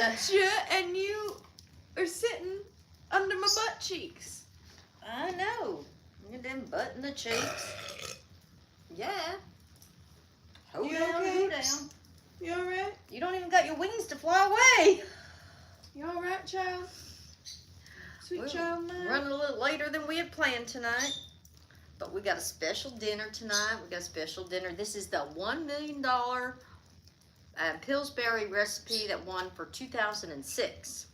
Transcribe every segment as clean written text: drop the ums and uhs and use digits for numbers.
at you, and you are sitting under my butt cheeks. I know. You them butt in the cheeks. Yeah. Hold You down, okay? hold down. You alright? You don't even got your wings to fly away. You alright, child? Sweet We're child mine. running a little later than we had planned tonight. But we got a special dinner tonight. We got a special dinner. This is the $1 million Pillsbury recipe that won for 2006.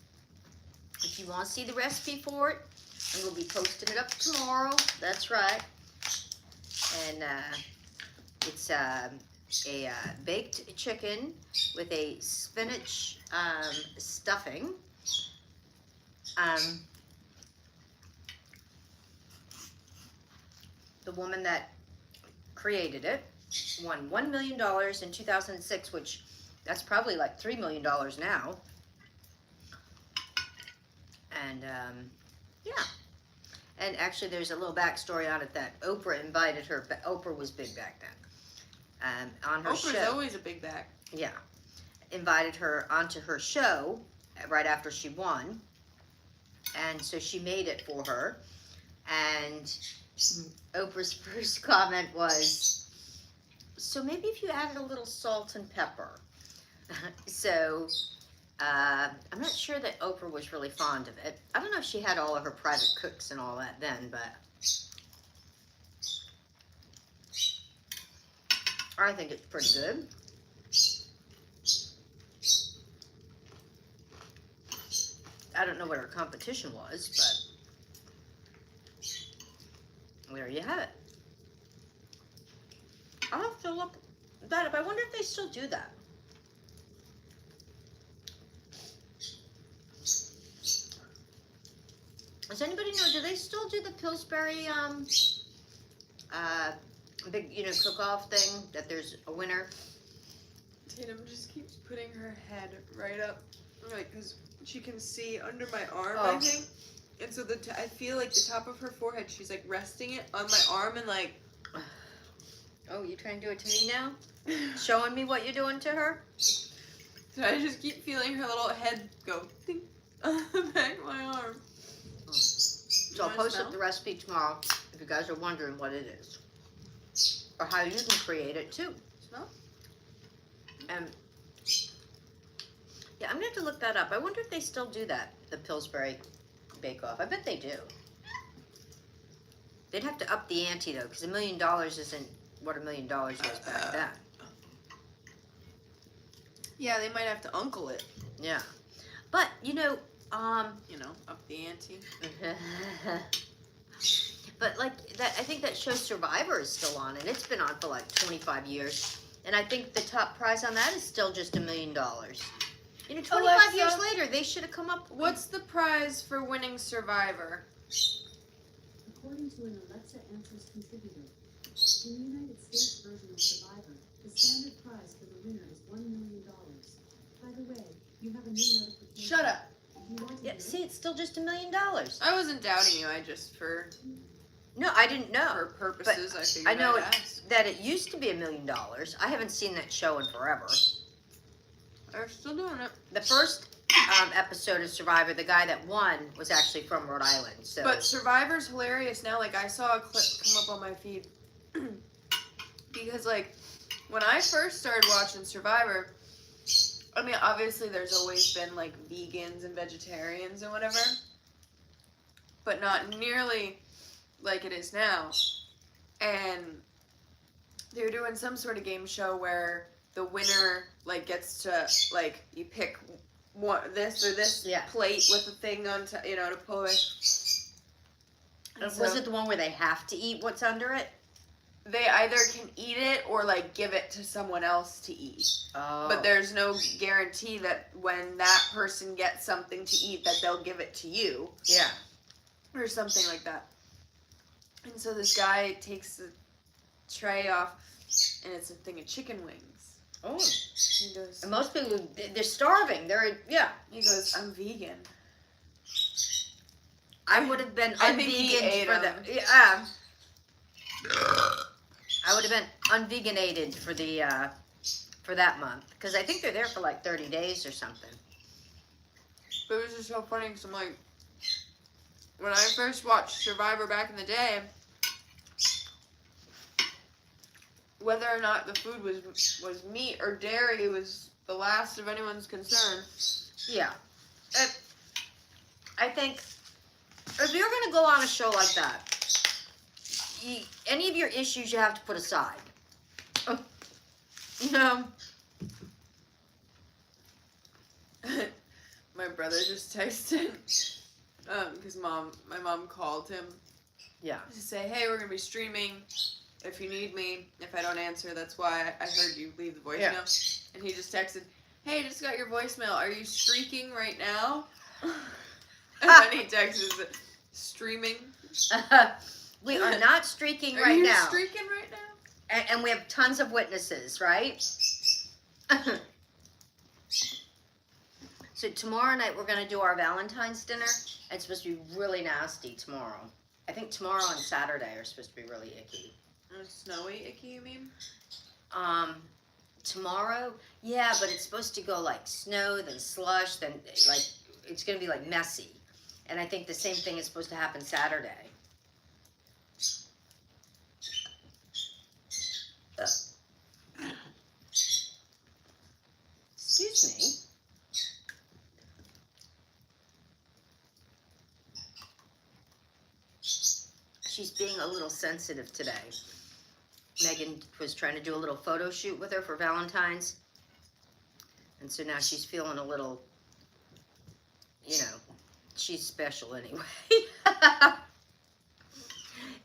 If you want to see the recipe for it, and we'll be posting it up tomorrow. That's right. And it's a baked chicken with a spinach stuffing. The woman that created it won $1 million in 2006, which that's probably like $3 million now. And yeah. And actually, there's a little backstory on it that Oprah invited her. But Oprah was big back then. On her Oprah's show, always a big bag. yeah, invited her onto her show right after she won, and so she made it for her. And Oprah's first comment was, "So maybe if you added a little salt and pepper." So. I'm not sure that Oprah was really fond of it. I don't know if she had all of her private cooks and all that then, but I think it's pretty good. I don't know what her competition was, but there you have it. I'll have to look that up. I wonder if they still do that. Does anybody know, do they still do the Pillsbury big, cook-off thing, that there's a winner? Tatum just keeps putting her head right up, like, because she can see under my arm, I think. And so I feel like the top of her forehead, she's like resting it on my arm and like... Oh, you trying to do it to me now? Showing me what you're doing to her? So I just keep feeling her little head go ding on the back of my arm. So I'll post up the recipe tomorrow if you guys are wondering what it is. Or how you can create it too. Smell? Yeah, I'm going to have to look that up. I wonder if they still do that, the Pillsbury bake-off. I bet they do. They'd have to up the ante though, because $1 million isn't what $1 million was back then. Yeah, they might have to uncle it. Yeah. But, Up the ante. But like that, I think that show Survivor is still on, and it's been on for like 25 years. And I think the top prize on that is still just $1 million. 25 years later, they should have come up. What's the prize for winning Survivor? According to an Alexa Answers contributor, in the United States version of Survivor, the standard prize for the winner is $1 million. By the way, you have a new notification. Shut up. Yeah, see, it's still just $1 million. I wasn't doubting you. I just No, I didn't know. for purposes, I figured I know I'd ask. that it used to be $1 million. I haven't seen that show in forever. They're still doing it. The first episode of Survivor, the guy that won was actually from Rhode Island. So, But Survivor's hilarious now. Like, I saw a clip come up on my feed. Because, like, when I first started watching Survivor, I mean, obviously there's always been, like, vegans and vegetarians and whatever. But not nearly like it is now. And they were doing some sort of game show where the winner, like, gets to, like, you pick this or this plate with a thing on, to push. was it the one where they have to eat what's under it? They either can eat it or, like, give it to someone else to eat. Oh. But there's no guarantee that when that person gets something to eat that they'll give it to you. Yeah. Or something like that. And so this guy takes the tray off, and it's a thing of chicken wings. Oh. He goes, And most people, they're starving. He goes, I'm vegan. I would have been I think he ate for them. the. I would have been unveganated for the for that month, because I think they're there for like 30 days or something. But it was just so funny because I'm like, when I first watched Survivor back in the day, whether or not the food was meat or dairy was the last of anyone's concern. Yeah. I think if you're going to go on a show like that, any of your issues you have to put aside. No. My brother just texted, because my mom called him Yeah. to say, hey, we're going to be streaming. If you need me, if I don't answer, that's why I heard you leave the voicemail. Yeah. And he just texted, hey, just got your voicemail. Are you streaking right now? And then he texted, streaming. We are not streaking Are right you now. streaking right now? And we have tons of witnesses, right? So tomorrow night we're going to do our Valentine's dinner. It's supposed to be really nasty tomorrow. I think tomorrow and Saturday are supposed to be really icky. Snowy icky, you mean? Tomorrow, yeah, but it's supposed to go like snow, then slush, then like it's going to be like messy. And I think the same thing is supposed to happen Saturday. Excuse me. She's being a little sensitive today. Megan was trying to do a little photo shoot with her for Valentine's. And so now she's feeling a little, you know, she's special anyway.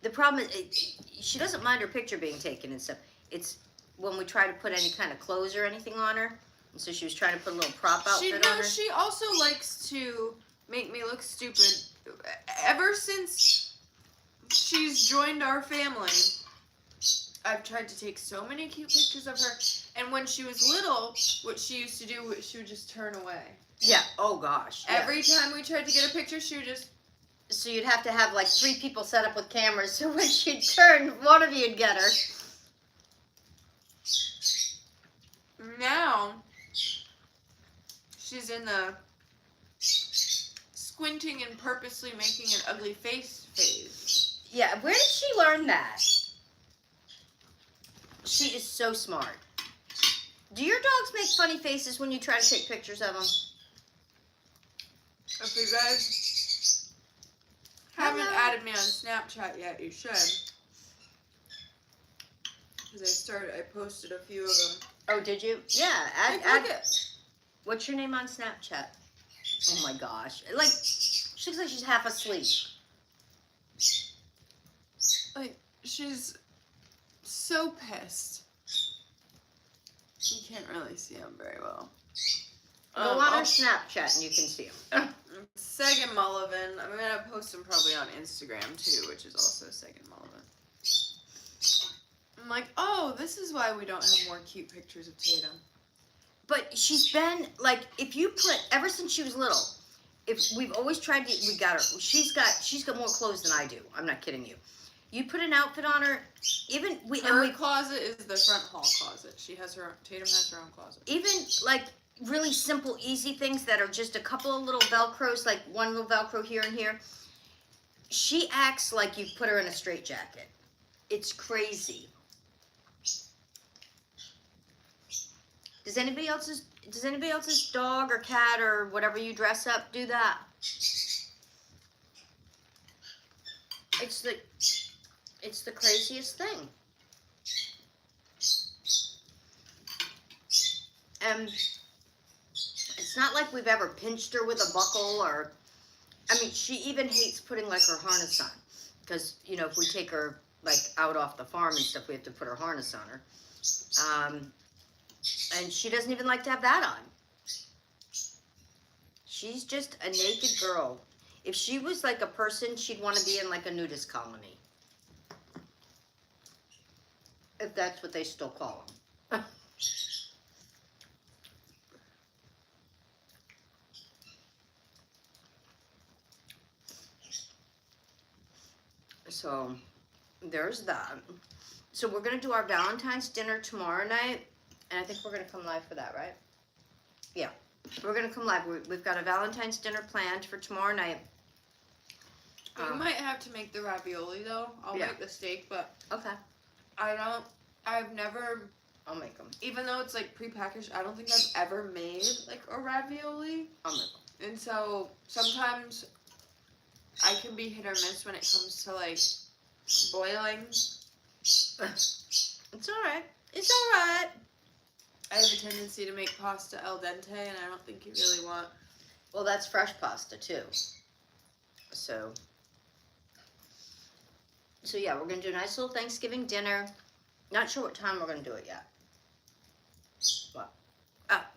The problem is, she doesn't mind her picture being taken and stuff. It's when we try to put any kind of clothes or anything on her. And so she was trying to put a little prop outfit on her. She also likes to make me look stupid. Ever since she's joined our family, I've tried to take so many cute pictures of her. And when she was little, what she used to do, she would just turn away. Yeah. Oh, gosh. Yeah. Every time we tried to get a picture, she would just... So you'd have to have like 3 people set up with cameras, so when she'd turn, one of you'd get her. Now, she's in the squinting and purposely making an ugly face phase. Yeah, where did she learn that? She is so smart. Do your dogs make funny faces when you try to take pictures of them? If you guys haven't added me on Snapchat yet, you should. Because I posted a few of them. Oh, did you? Yeah, add it. What's your name on Snapchat? Oh my gosh. Like, she looks like she's half asleep. Like, she's so pissed. You can't really see them very well. Go on her Snapchat and you can see them. Sagan Mullivan. I'm going to post them probably on Instagram too, which is also Sagan Mullivan. I'm like, oh, this is why we don't have more cute pictures of Tatum. But she's been, like, if you put, ever since she was little, if we've always tried to, we got her, she's got more clothes than I do. I'm not kidding you. You put an outfit on her, even, Her closet is the front hall closet. Tatum has her own closet. Even, like, really simple, easy things that are just a couple of little Velcros, like one little Velcro here and here. She acts like you put her in a straitjacket. It's crazy. Does anybody else's dog or cat or whatever you dress up do that? It's the craziest thing. And it's not like we've ever pinched her with a buckle or, I mean, she even hates putting like her harness on. Because, you know, if we take her like out off the farm and stuff, we have to put her harness on her. And she doesn't even like to have that on. She's just a naked girl. If she was like a person, she'd want to be in like a nudist colony. If that's what they still call them. So, there's that. So we're going to do our Valentine's dinner tomorrow night. And I think we're going to come live for that, right? Yeah. we're gonna come live. We've got a Valentine's dinner planned for tomorrow night. You might have to make the ravioli though. I'll Yeah. make the steak, but Okay, I've never, I'll make them. even though it's like prepackaged, I don't think I've ever made like a ravioli. I'll make them. And so sometimes I can be hit or miss when it comes to like boiling. It's all right. It's all right. I have a tendency to make pasta al dente, and I don't think you really want. Well, that's fresh pasta too. So yeah, we're gonna do a nice little Thanksgiving dinner. Not sure what time we're gonna do it yet. What?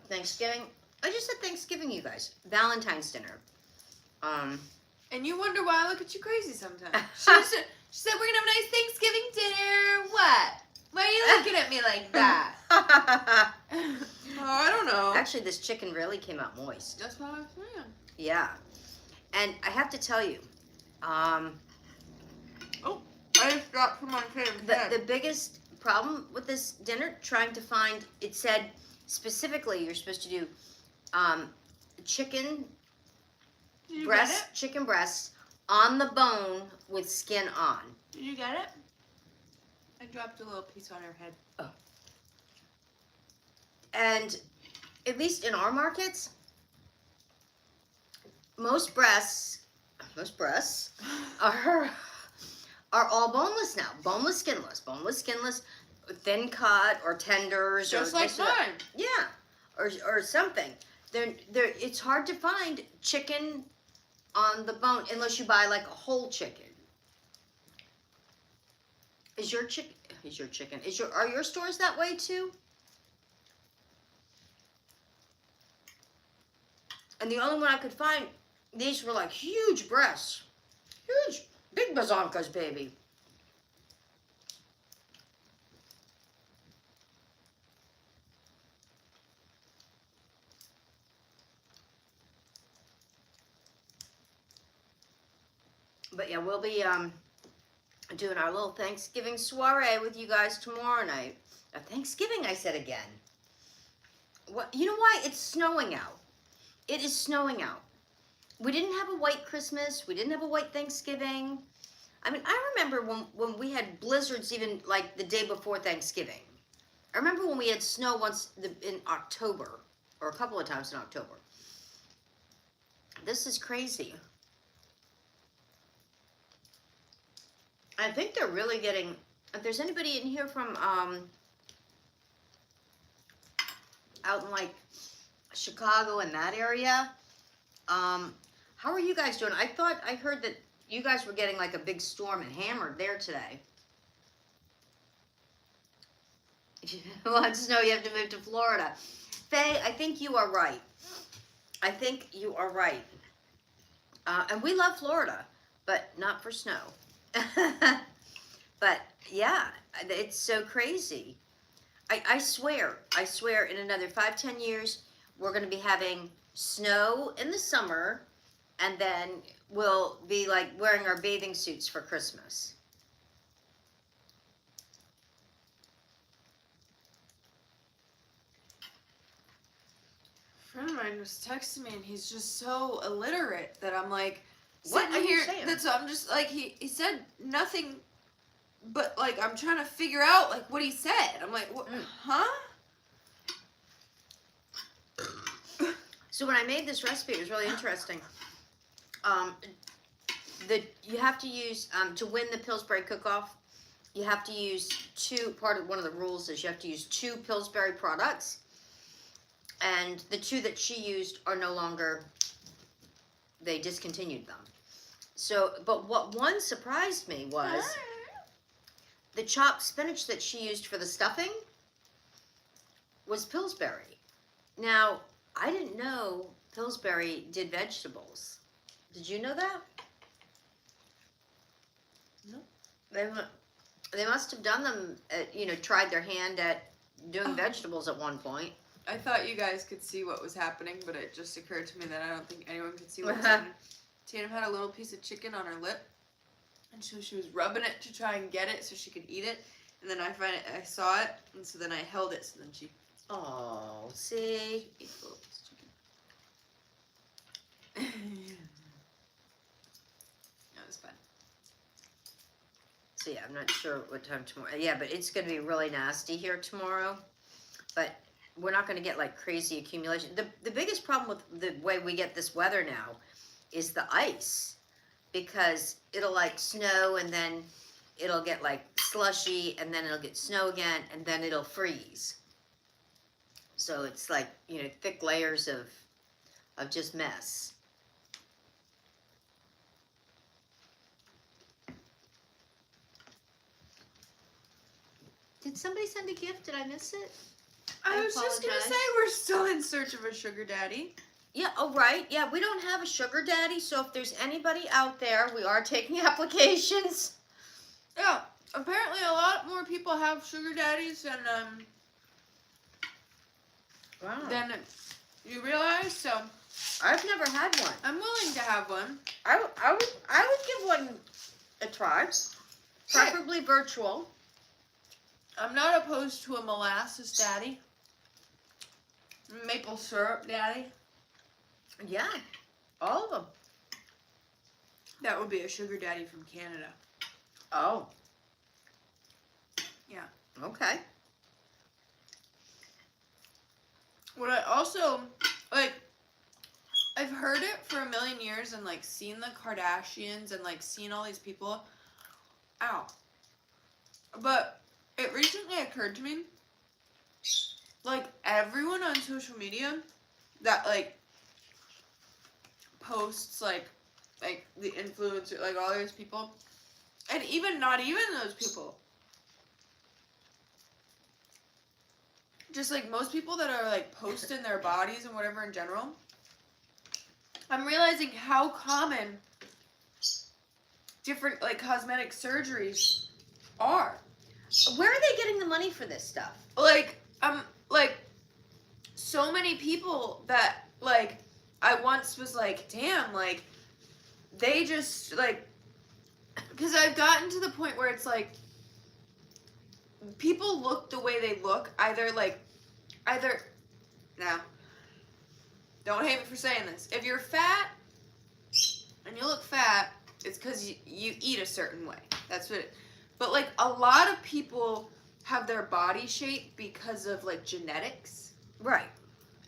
Thanksgiving. I just said Thanksgiving, you guys. Valentine's dinner. And you wonder why I look at you crazy sometimes. She said we're gonna have a nice Thanksgiving dinner. What? Why are you looking at me like that? Oh, I don't know. Actually, this chicken really came out moist. That's what I was saying. Yeah, and I have to tell you, I just dropped from my head. the biggest problem with this dinner, trying to find, it said specifically you're supposed to do chicken Did you breast, get it? chicken breasts on the bone with skin on. Did you get it? I dropped a little piece on her head. And at least in our markets, most breasts are all boneless now. Boneless, skinless, thin cut or tenders, Just or like this or that. mine. Yeah, or something. They're it's hard to find chicken on the bone unless you buy like a whole chicken. Are your stores that way too? And the only one I could find, these were like huge breasts. Huge, big bazonkas, baby. But yeah, we'll be doing our little Thanksgiving soiree with you guys tomorrow night. Thanksgiving, I said again. What? You know why? It's snowing out. It is snowing out. We didn't have a white Christmas. We didn't have a white Thanksgiving. I mean, I remember when we had blizzards even like the day before Thanksgiving. I remember when we had snow once in October, or a couple of times in October. This is crazy. I think they're really getting, if there's anybody in here from out in like Chicago and that area, how are you guys doing? I heard that you guys were getting like a big storm and hammered there today. If you want snow, you have to move to Florida. Faye, I think you are right. I think you are right. And we love Florida, but not for snow. But yeah, it's so crazy. I swear in another 5-10 years, we're going to be having snow in the summer, and then we'll be like wearing our bathing suits for Christmas. A friend of mine was texting me, and he's just so illiterate that I'm like, What sitting are you here. saying? That's I'm just like he said nothing, but like I'm trying to figure out like what he said. I'm like, what? Huh? So when I made this recipe, it was really interesting. You have to use to win the Pillsbury cook-off. You have to use one of the rules is you have to use 2 Pillsbury products, and the 2 that she used are no longer. They discontinued them. So, but what one surprised me was the chopped spinach that she used for the stuffing was Pillsbury. Now, I didn't know Pillsbury did vegetables. Did you know that? No. They must have done them, tried their hand at doing vegetables at one point. I thought you guys could see what was happening, but it just occurred to me that I don't think anyone could see what was happening. Tatum had a little piece of chicken on her lip, and so she was rubbing it to try and get it so she could eat it. And then I saw it, and so then I held it, so then she Oh, see? ate the little piece of chicken. That was fun. So yeah, I'm not sure what time tomorrow. Yeah, but it's going to be really nasty here tomorrow. But we're not going to get like crazy accumulation. The biggest problem with the way we get this weather now is the ice, because it'll like snow and then it'll get like slushy and then it'll get snow again and then it'll freeze. So it's like, you know, thick layers of just mess. Did somebody send a gift? Did I miss it? I was just gonna say we're still in search of a sugar daddy. Yeah, oh right. Yeah, we don't have a sugar daddy, so if there's anybody out there, we are taking applications. Yeah, apparently a lot more people have sugar daddies than you realize, so I've never had one. I'm willing to have one. I would give one a try. Preferably virtual. I'm not opposed to a molasses daddy. Maple syrup daddy. Yeah, all of them. That would be a sugar daddy from Canada. Oh. Yeah. Okay. What I also, like, I've heard it for a million years and, like, seen the Kardashians and, like, seen all these people. Ow. But it recently occurred to me, like, everyone on social media that, like, posts, like the influencer, like, all those people, and even not even those people, just, like, most people that are, like, posting their bodies and whatever in general, I'm realizing how common different, like, cosmetic surgeries are. Where are they getting the money for this stuff? Like, so many people that, like, I once was like, damn, like, they just, like, because I've gotten to the point where it's like, people look the way they look, now, don't hate me for saying this, if you're fat, and you look fat, it's because you eat a certain way, that's what but, like, a lot of people have their body shape because of, like, genetics. Right.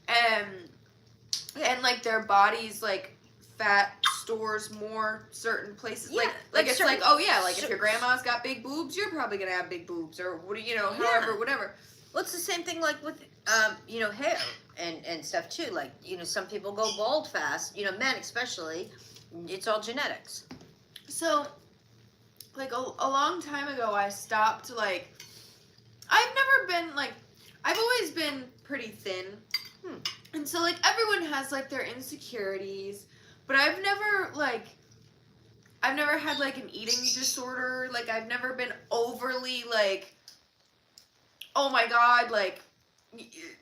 And like, their bodies, like, fat stores more certain places. Yeah, like it's certain, like, oh, yeah, like, if your grandma's got big boobs, you're probably going to have big boobs. Or, however, whatever. Well, it's the same thing, like, with, hair and stuff, too. Like, some people go bald fast. Men especially. It's all genetics. So, like, a long time ago, I stopped, like, I've never been, like, I've always been pretty thin. And so, like, everyone has, like, their insecurities, but I've never had, like, an eating disorder. Like, I've never been overly, like, oh my god, like,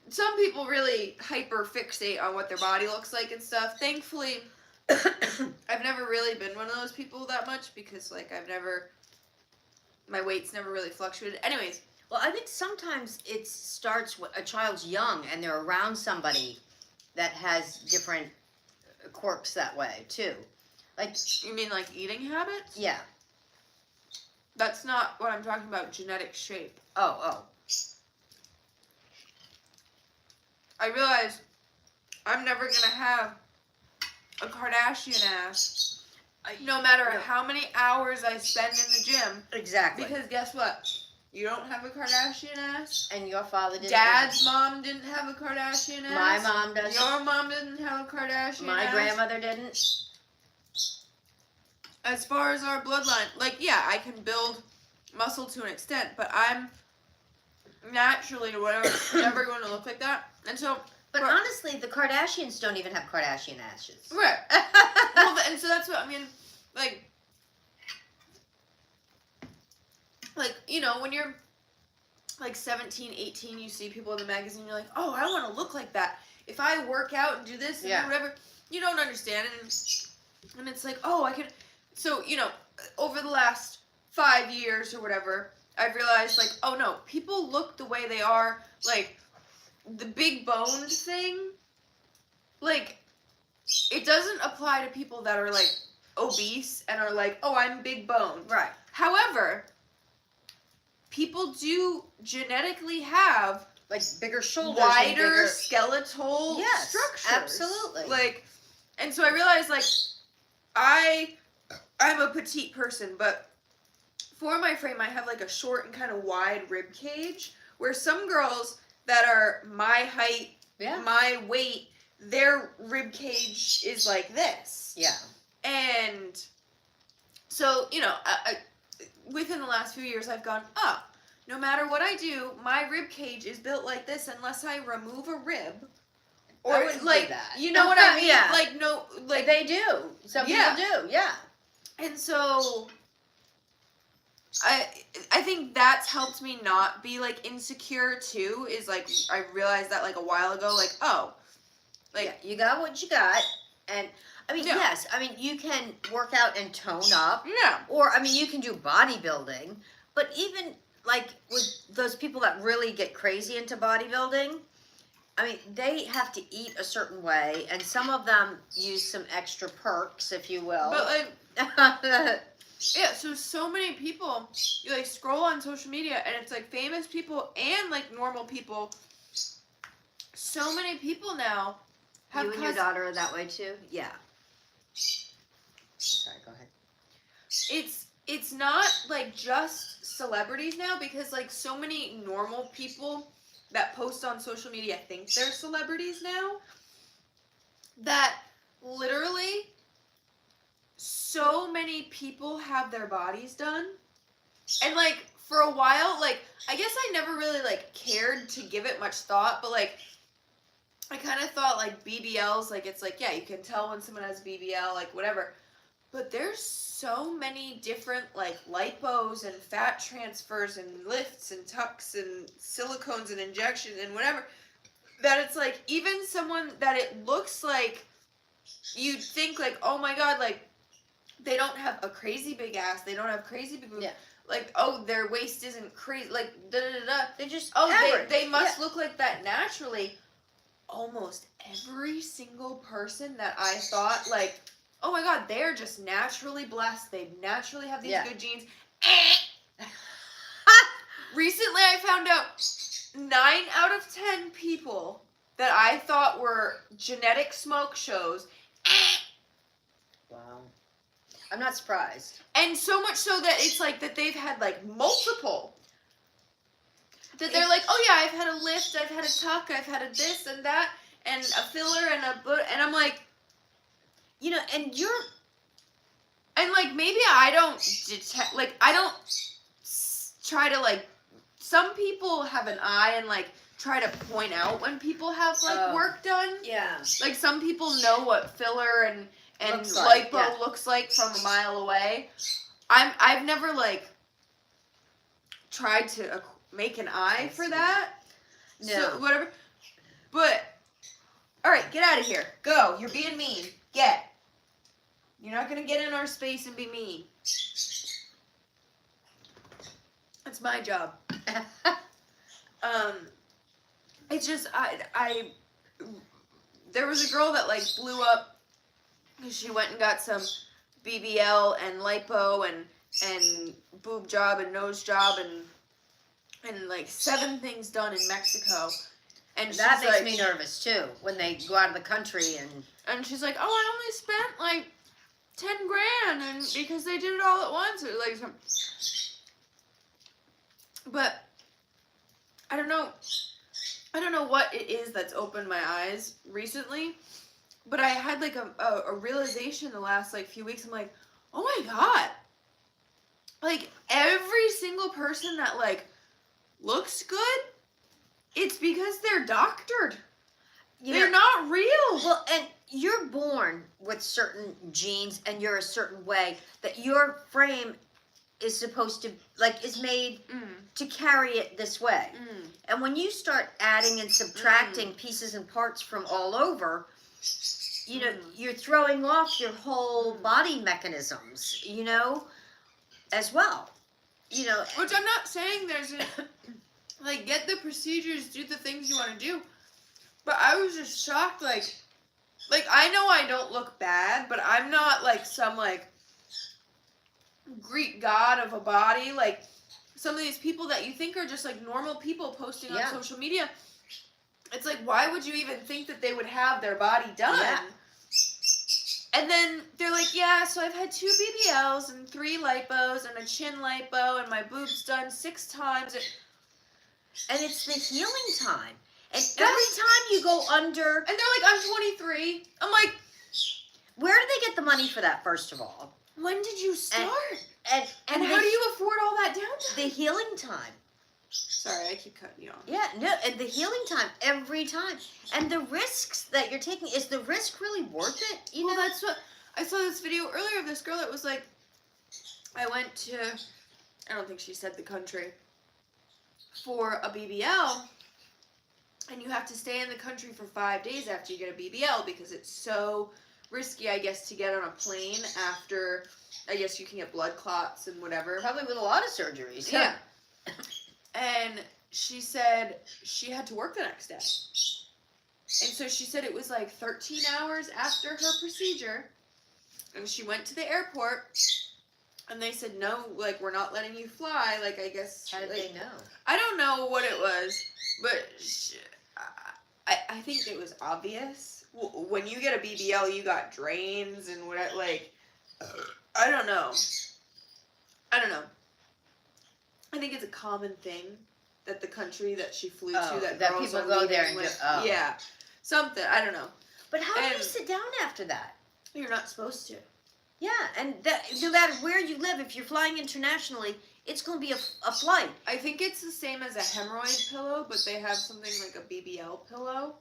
some people really hyper fixate on what their body looks like and stuff. Thankfully, I've never really been one of those people that much because, like, my weight's never really fluctuated. Anyways. Well, I think sometimes it starts when a child's young and they're around somebody that has different quirks that way, too. Like, you mean, like, eating habits? Yeah. That's not what I'm talking about, genetic shape. Oh. I realize I'm never going to have a Kardashian ass, no matter how many hours I spend in the gym. Exactly. Because guess what? You don't have a Kardashian ass. And your father didn't. Dad's mom didn't have a Kardashian ass. My mom doesn't. Your mom didn't have a Kardashian ass. My grandmother didn't. As far as our bloodline, like, yeah, I can build muscle to an extent, but I'm naturally never going to look like that. And so... But honestly, the Kardashians don't even have Kardashian ashes. Right. Well, and so that's what, I mean, like, when you're, like, 17, 18, you see people in the magazine, you're like, oh, I want to look like that. If I work out and do this and do whatever, you don't understand it. And it's like, oh, I can... So, over the last 5 years or whatever, I've realized, like, oh, no, people look the way they are, like... The big boned thing, like, it doesn't apply to people that are like obese and are like, oh, I'm big boned. Right. However, people do genetically have Like bigger shoulders, wider and bigger... skeletal Yes, structures. absolutely. Like, and so I realized like I'm a petite person, but for my frame I have like a short and kind of wide rib cage, where some girls that are my height, my weight, their rib cage is like this. Yeah. And so, you know, within the last few years I've gone, no matter what I do, my rib cage is built like this unless I remove a rib. Or I wouldn't like do that. You know what I mean? Yeah. Like no, like they do. Some people do. Yeah. And so I think that's helped me not be like insecure too. Is like I realized that like a while ago, like You got what you got, and I mean yes, I mean you can work out and tone up. Yeah. Or I mean you can do bodybuilding, but even like with those people that really get crazy into bodybuilding, I mean they have to eat a certain way, and some of them use some extra perks, if you will. But like yeah, so many people, you like scroll on social media and it's like famous people and like normal people. So many people now have you and your daughter are that way too? Yeah. Sorry, go ahead. It's not like just celebrities now, because like so many normal people that post on social media think they're celebrities now, that literally so many people have their bodies done. And like for a while, like I guess I never really like cared to give it much thought, but like I kind of thought like BBLs, like it's like, yeah, you can tell when someone has BBL, like whatever. But there's so many different like lipos and fat transfers and lifts and tucks and silicones and injections and whatever, that it's like even someone that it looks like you'd think like, oh my god, like they don't have a crazy big ass, they don't have crazy big boobs. Yeah. Like, oh, their waist isn't crazy, like da da da da. They just They must look like that naturally. Almost every single person that I thought like, oh my god, they're just naturally blessed, they naturally have these good genes. Recently I found out 9 out of 10 people that I thought were genetic smoke shows. Wow. I'm not surprised. And so much so that it's like that they've had like multiple. That they're like, oh yeah, I've had a lift, I've had a tuck, I've had a this and that, and a filler and a boot, and I'm like, you know, and like maybe I don't detect, like I don't try to like, some people have an eye and like try to point out when people have like work done. Yeah. Like some people know what filler and looks like, lipo looks like from a mile away. I've never like tried to make an eye for that. No. So, whatever. But, alright, get out of here. Go. You're being mean. Get. You're not going to get in our space and be mean. That's my job. It's just, there was a girl that like blew up because she went and got some BBL and lipo and boob job and nose job and like 7 things done in Mexico. And that makes like, me nervous too when they go out of the country and she's like, oh, I only spent like 10 grand and because they did it all at once. Or like some, but I don't know what it is that's opened my eyes recently, but I had like a realization the last like few weeks. I'm like, oh my god, like every single person that like looks good, it's because they're doctored. They're not real. Well, and you're born with certain genes and you're a certain way that your frame is supposed to, like, is made to carry it this way. And when you start adding and subtracting pieces and parts from all over, you know, you're throwing off your whole body mechanisms, you know, as well. You know, which I'm not saying there's a, like, get the procedures, do the things you want to do. But I was just shocked, like, like, I know I don't look bad, but I'm not like some like Greek god of a body. Like some of these people that you think are just like normal people posting on social media. It's like, why would you even think that they would have their body done? Yeah. And then they're like, yeah, so I've had 2 BBLs and 3 lipos and a chin lipo and my boobs done 6 times. And it's the healing time. And every time you go under... And they're like, I'm 23. I'm like... Where do they get the money for that, first of all? When did you start? And how do you afford all that downtime? The healing time. Sorry, I keep cutting you off. Yeah, no, and the healing time every time. And the risks that you're taking, is the risk really worth it? You know, that's what... I saw this video earlier of this girl that was like, I went to... I don't think she said the country. For a BBL, and you have to stay in the country for 5 days after you get a BBL because it's so risky, I guess, to get on a plane after, I guess you can get blood clots and whatever. probably with a lot of surgeries. Yeah. And she said she had to work the next day. And so she said it was like 13 hours after her procedure, and she went to the airport, and they said, no, like, we're not letting you fly. Like, I guess... How did like, they know? I don't know what it was, but I think it was obvious. When you get a BBL, you got drains and what, like... I don't know. I think it's a common thing that the country that she flew to, that girls people are go leaving there and with, go, yeah, something. I don't know. But how do you sit down after that? You're not supposed to. Yeah, and that, no matter where you live, if you're flying internationally, it's going to be a flight. I think it's the same as a hemorrhoid pillow, but they have something like a BBL pillow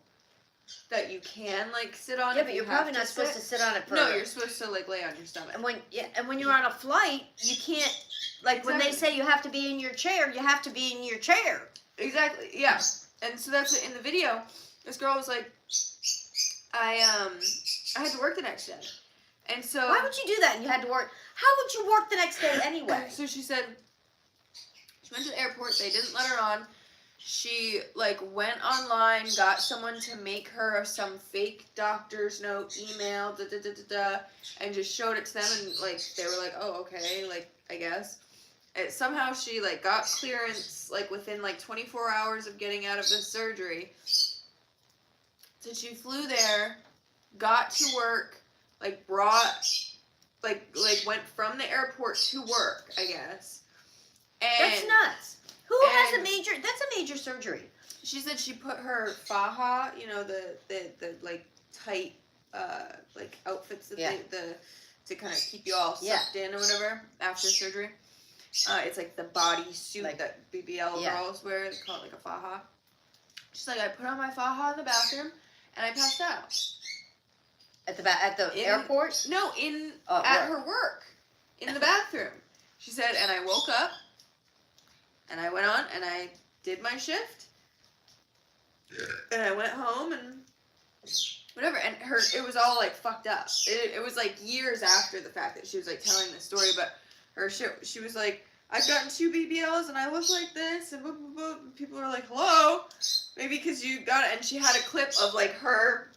that you can like sit on. Yeah, but you're probably not supposed to sit on it. No, you're supposed to like lay on your stomach. And when you're on a flight, you can't, like, when they say you have to be in your chair, you have to be in your chair. Exactly. Yeah. And so that's it. In the video, this girl was like, I had to work the next day. And so... Why would you do that and you had to work? How would you work the next day anyway? So she said, she went to the airport, they didn't let her on. She, like, went online, got someone to make her some fake doctor's note, email, and just showed it to them, and, like, they were like, oh, okay, like, I guess. And somehow she, like, got clearance, like, within, like, 24 hours of getting out of the surgery. So she flew there, got to work, like, went from the airport to work, I guess. And that's nuts. Who has that's a major surgery. She said she put her faja, you know, the like, tight, like, outfits that to kind of keep you all sucked in or whatever after surgery. It's like the body suit that BBL girls wear. They call it, like, a faja. She's like, I put on my faja in the bathroom, and I passed out. At the airport? No, at her work. In the bathroom. She said, and I woke up, and I went on, and I did my shift, and I went home, and whatever, and it was all, like, fucked up. It was, like, years after the fact that she was, like, telling the story, but she was like, I've gotten 2 BBLs, and I look like this, and blah, blah, blah. And people were like, hello? Maybe because you got it, and she had a clip of, like, her...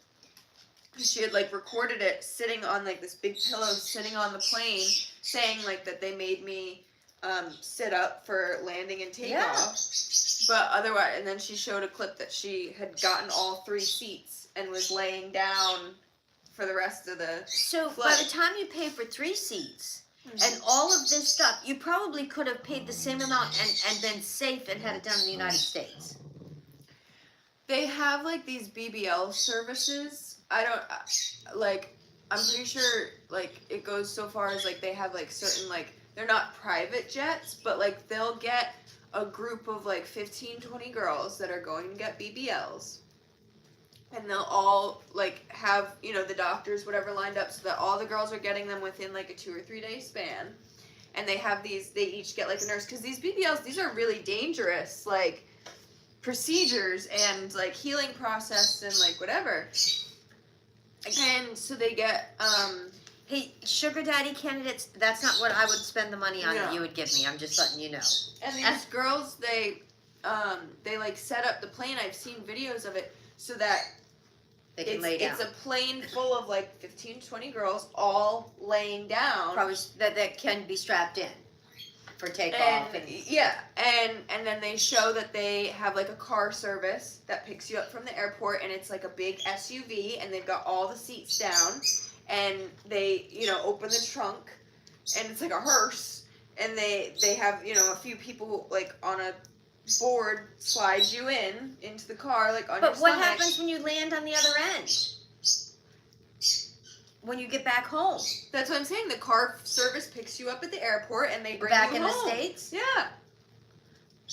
She had, like, recorded it sitting on, like, this big pillow sitting on the plane, saying, like, that they made me sit up for landing and takeoff. But otherwise, and then she showed a clip that she had gotten all 3 seats and was laying down for the rest of the flight. By the time you pay for 3 seats and all of this stuff, you probably could have paid the same amount and been safe and had it done in the United States. They have, like, these BBL services. I'm pretty sure, like, it goes so far as, like, they have, like, certain, like, they're not private jets, but, like, they'll get a group of, like, 15, 20 girls that are going to get BBLs. And they'll all, like, have, you know, the doctors, whatever, lined up so that all the girls are getting them within, like, a 2 or 3 day span. And they have they each get, like, a nurse. Because these BBLs, these are really dangerous, like, procedures and, like, healing process and, like, whatever. And so they get, Hey, sugar daddy candidates, that's not what I would spend the money on that you would give me. I'm just letting you know. And these girls, they like, set up the plane. I've seen videos of it so that They can lay down. It's a plane full of like 15 to 20 girls all laying down. Probably that can be strapped in for takeoff. And yeah, and then they show that they have like a car service that picks you up from the airport, and it's like a big SUV, and they've got all the seats down, and they, you know, open the trunk, and it's like a hearse, and they have, you know, a few people like on a board slide you into the car, like on your But what stomach. happens when you land on the other end? When you get back home? That's what I'm saying. The car service picks you up at the airport, and they bring Back you in home. the States? Yeah.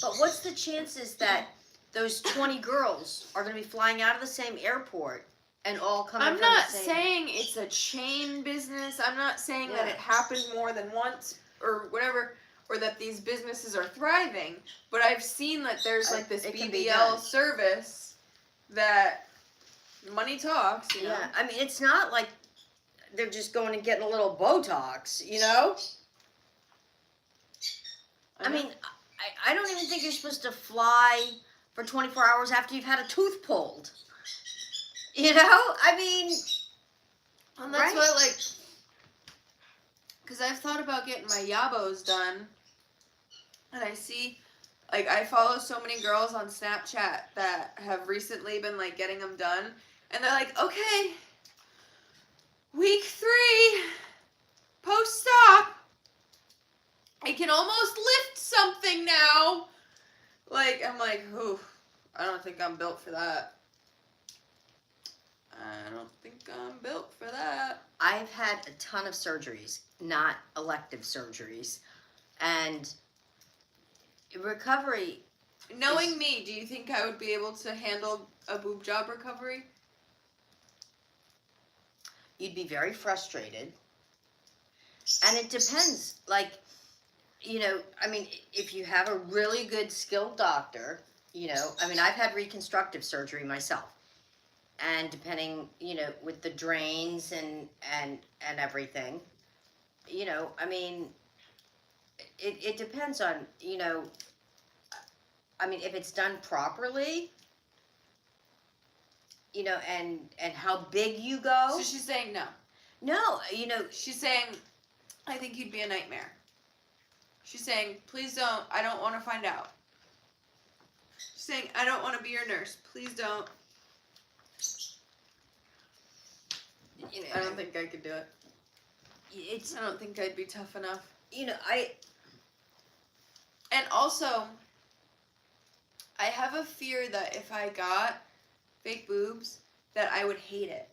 But what's the chances that those 20 girls are going to be flying out of the same airport and all coming I'm from not the same... saying it's a chain business. I'm not saying that Yeah. it happened more than once or whatever, or that these businesses are thriving. But I've seen that there's like this It can be BBL done. service that money talks, you know? Yeah, I mean, it's not like they're just going and getting a little Botox, you know? I mean, I don't even think you're supposed to fly for 24 hours after you've had a tooth pulled. You know? I mean... And that's right? what, like, because I've thought about getting my yabos done, and I see, like, I follow so many girls on Snapchat that have recently been, like, getting them done, and they're like, okay, week 3, post-op, I can almost lift something now. Like, I'm like, ooh, I don't think I'm built for that. I don't think I'm built for that. I've had a ton of surgeries, not elective surgeries, and recovery... Knowing me, do you think I would be able to handle a boob job recovery? You'd be very frustrated. And it depends. Like, you know, I mean, if you have a really good skilled doctor, you know, I mean, I've had reconstructive surgery myself. And depending, you know, with the drains and everything, you know, I mean, it depends on, you know, I mean, if it's done properly, you know, and how big you go. So she's saying no. No, you know. She's saying, I think you'd be a nightmare. She's saying, please don't. I don't want to find out. She's saying, I don't want to be your nurse. Please don't. You know, I don't think I could do it. It's, I don't think I'd be tough enough. you know, And also, I have a fear that if I got fake boobs, that I would hate it.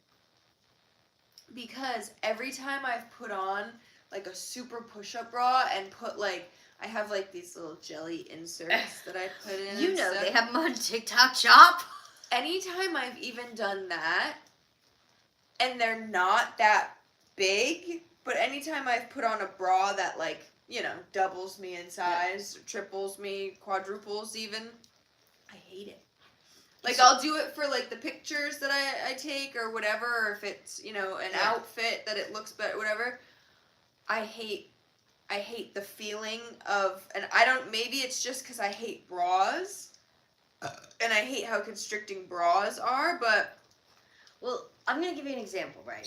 Because every time I've put on like a super push-up bra and put like, I have like these little jelly inserts that I put in. you and know, stuff. they have them on TikTok Shop. Anytime I've even done that, and they're not that big, but anytime I've put on a bra that, like, you know, doubles me in size, triples me, quadruples even, I hate it. Like, I'll do it for, like, the pictures that I take or whatever, or if it's, you know, an outfit that it looks better, whatever. I hate the feeling of, and I don't, maybe it's just because I hate bras, and I hate how constricting bras are, but... Well, I'm going to give you an example, right?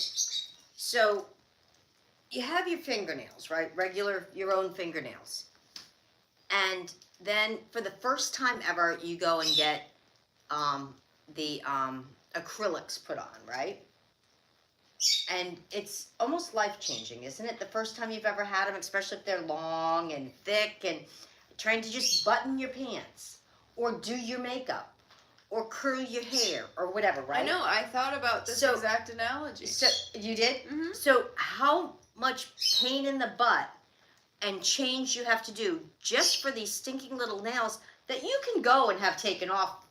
So, you have your fingernails, right? Regular, your own fingernails. And then, for the first time ever, you go and get the acrylics put on, right? And it's almost life-changing, isn't it? The first time you've ever had them, especially if they're long and thick, and trying to just button your pants, or do your makeup, or curl your hair, or whatever, right? I know, I thought about this exact analogy. So, you did? Mm-hmm. So, how much pain in the butt and change you have to do just for these stinking little nails that you can go and have taken off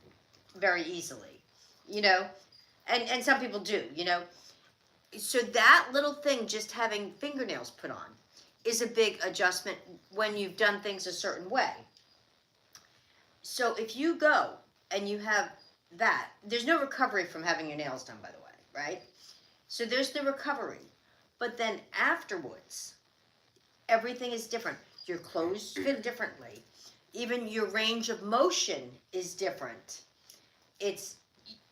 very easily, you know? And some people do, you know? So that little thing, just having fingernails put on, is a big adjustment when you've done things a certain way. So if you go and you have that, there's no recovery from having your nails done, by the way, right? So there's the recovery. But then afterwards, everything is different. Your clothes fit differently. Even your range of motion is different. It's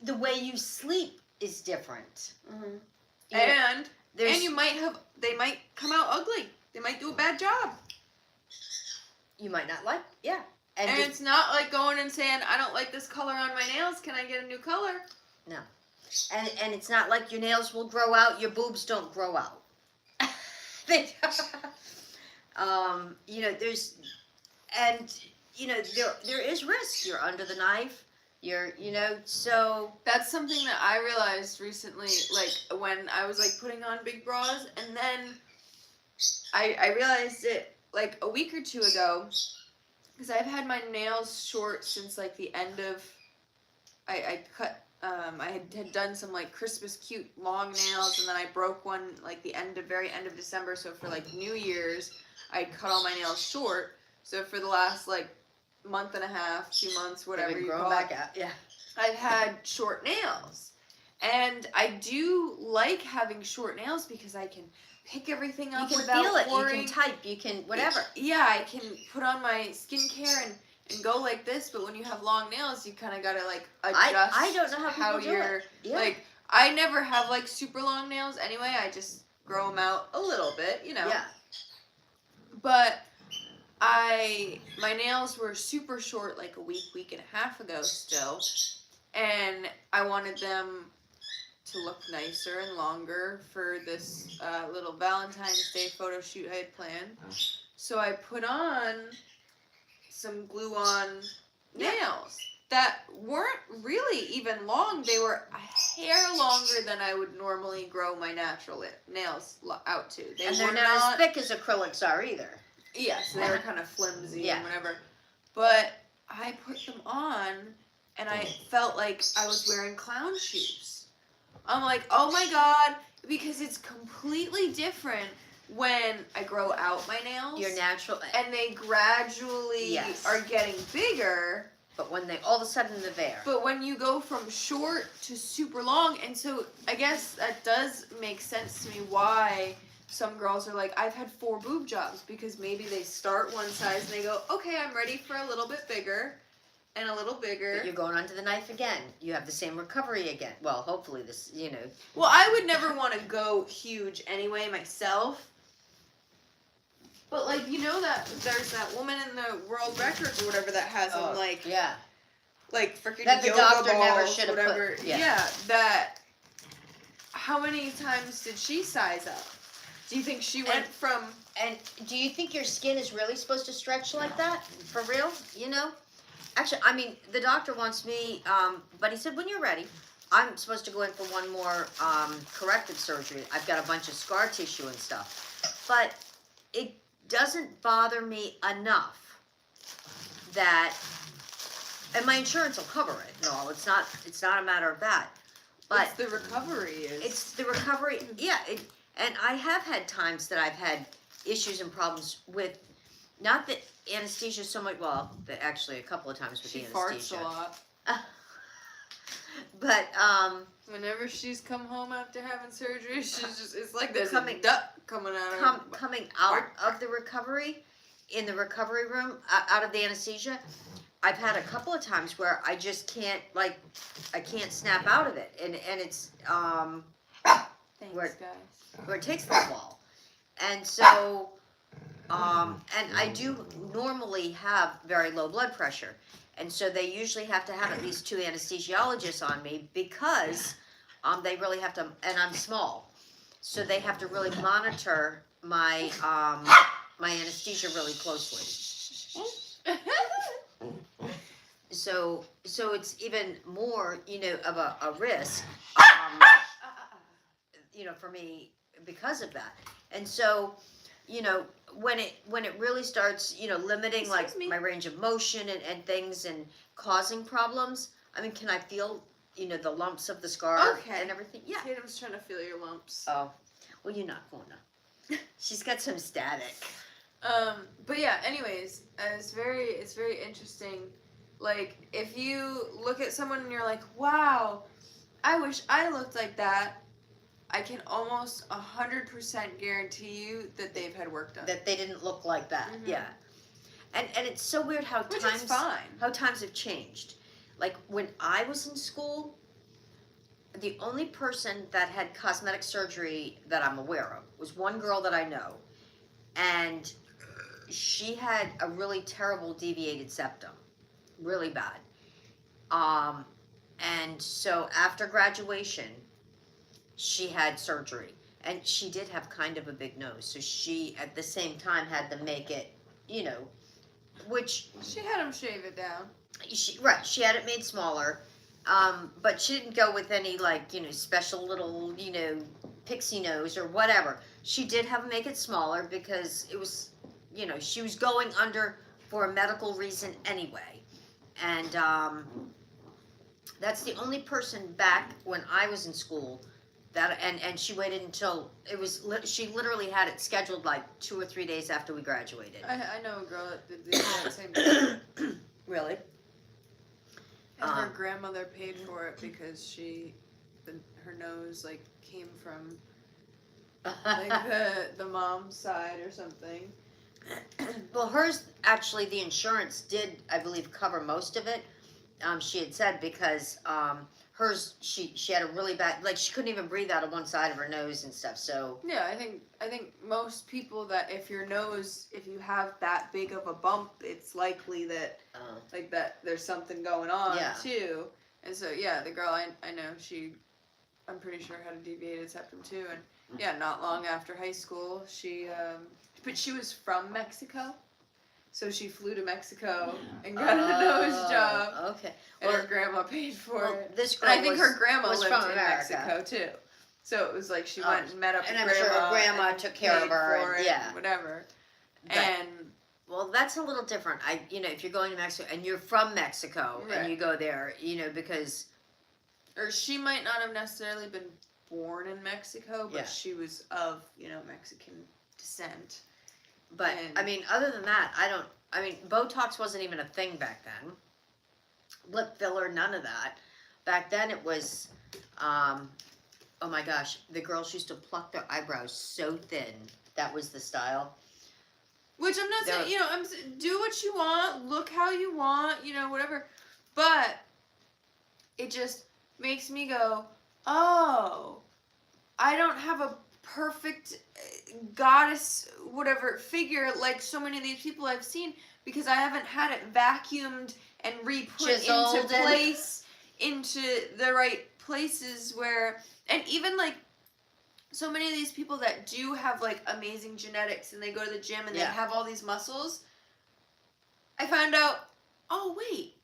the way you sleep is different. Mhm. You know, And there's you might they might come out ugly. They might do a bad job. you might not like, yeah. And be- it's not like going and saying, I don't like this color on my nails. Can I get a new color? and it's not like your nails will grow out, your boobs don't grow out. They, you know, there's, and you know, there is risk. You're under the knife. You're, you know, so That's something that I realized recently, like when I was like putting on big bras, and then I realized it like a week or two ago, because I've had my nails short since like the end of, I cut, I had done some like Christmas cute long nails, and then I broke one like the very end of December, so for like New Year's, I cut all my nails short, so for the last like month and a half, 2 months, whatever they've been you growing call back it, out. Yeah. I've had short nails. And I do like having short nails because I can pick everything You up can without feel it. worrying. You can type. You can whatever. Yeah, I can put on my skincare and go like this, but when you have long nails, you kind of gotta like adjust. I don't know how people do you're it. Yeah. like. I never have like super long nails anyway. I just grow them out a little bit, you know. Yeah. But my nails were super short like a week and a half ago still, and I wanted them to look nicer and longer for this little Valentine's Day photo shoot I had planned. So I put on some glue-on nails that weren't really even long. They were a hair longer than I would normally grow my natural nails out to. And they're not as thick as acrylics are either. Yeah, so they were kind of flimsy Yeah. and whatever. But I put them on, and I felt like I was wearing clown shoes. I'm like, oh my god, because it's completely different when I grow out my nails. Your natural, and they gradually Yes. are getting bigger. but when they all of a sudden they're there. But when you go from short to super long, and so I guess that does make sense to me why some girls are like, I've had 4 boob jobs, because maybe they start one size and they go, okay, I'm ready for a little bit bigger and a little bigger. But you're going onto the knife again. You have the same recovery again. Well, hopefully this, you know. Well, I would never want to go huge anyway myself. But like, you know that there's that woman in the world records or whatever that has them like Yeah. like freaking That the yoga doctor balls, never should have whatever. put- yeah. Yeah, that. How many times did she size up? Do you think she went from? And do you think your skin is really supposed to stretch like that? For real? You know? Actually, I mean, the doctor wants me, but he said, when you're ready, I'm supposed to go in for one more corrective surgery. I've got a bunch of scar tissue and stuff. But it doesn't bother me enough that, and my insurance will cover it. No, it's not a matter of that. But It's the recovery is. it's the recovery, yeah. And I have had times that I've had issues and problems with, not the anesthesia so much, well, actually a couple of times with She the farts anesthesia. a lot. But, Whenever she's come home after having surgery, she's just, it's like there's Coming- a duck coming out of her. coming out of the recovery, in the recovery room, out of the anesthesia, I've had a couple of times where I just can't, like, I can't snap out of it. And it's, Thanks, where- guys. where it takes a little while. And so, and I do normally have very low blood pressure. And so they usually have to have at least 2 anesthesiologists on me because they really have to, and I'm small. So they have to really monitor my, my anesthesia really closely. So it's even more, you know, of a risk, you know, for me because of that. And so, you know, when it really starts, you know, limiting like Excuse me. my range of motion and things and causing problems, I mean, can I feel, you know, the lumps of the scar Okay. and everything? Yeah. Tatum's trying to feel your lumps. Oh, well, you're not going to. She's got some static. But yeah, anyways, it's very interesting. Like, if you look at someone and you're like, wow, I wish I looked like that, I can almost 100% guarantee you that they've had work done. That they didn't look like that. Mhm. Yeah. And it's so weird how Which times is fine. how times have changed. Like when I was in school, the only person that had cosmetic surgery that I'm aware of was one girl that I know, and she had a really terrible deviated septum, really bad. And so after graduation, she had surgery, and she did have kind of a big nose, so she at the same time had to make it, which She had him shave it down. she had it made smaller, but she didn't go with any special little pixie nose or whatever. She did have to make it smaller because it was she was going under for a medical reason anyway, and that's the only person back when I was in school that and she waited until she literally had it scheduled like 2 or 3 days after we graduated. I know a girl that did the exact same thing. Really? And her grandmother paid for it because her nose came from the mom's side or something. Well, hers actually the insurance did, I believe, cover most of it. She had said because hers she had a really bad, she couldn't even breathe out of one side of her nose and stuff. So yeah, I think most people that if you have that big of a bump, it's likely that that there's something going on too. And so yeah, the girl I know, I'm pretty sure had a deviated septum too, and yeah, not long after high school but she was from Mexico. So she flew to Mexico and got a nose job. Okay. And her grandma paid for it. This girl and I think her grandma was lived from in America. Mexico too. So it was like she went and met up and with I'm grandma. sure her grandma and took care of paid her. for And, it, whatever. But, and well, that's a little different. If you're going to Mexico and you're from Mexico right. and you go there, because or she might not have necessarily been born in Mexico, but she was of Mexican descent. But other than that, Botox wasn't even a thing back then. Lip filler, none of that. Back then it was, oh my gosh, the girls used to pluck their eyebrows so thin. That was the style. Which I'm not saying, do what you want, look how you want, whatever. But it just makes me go, oh, I don't have a perfect goddess whatever figure like so many of these people I've seen because I haven't had it vacuumed and re-put into place into the right places where, and even so many of these people that do have amazing genetics and they go to the gym and they have all these muscles, I found out, oh wait,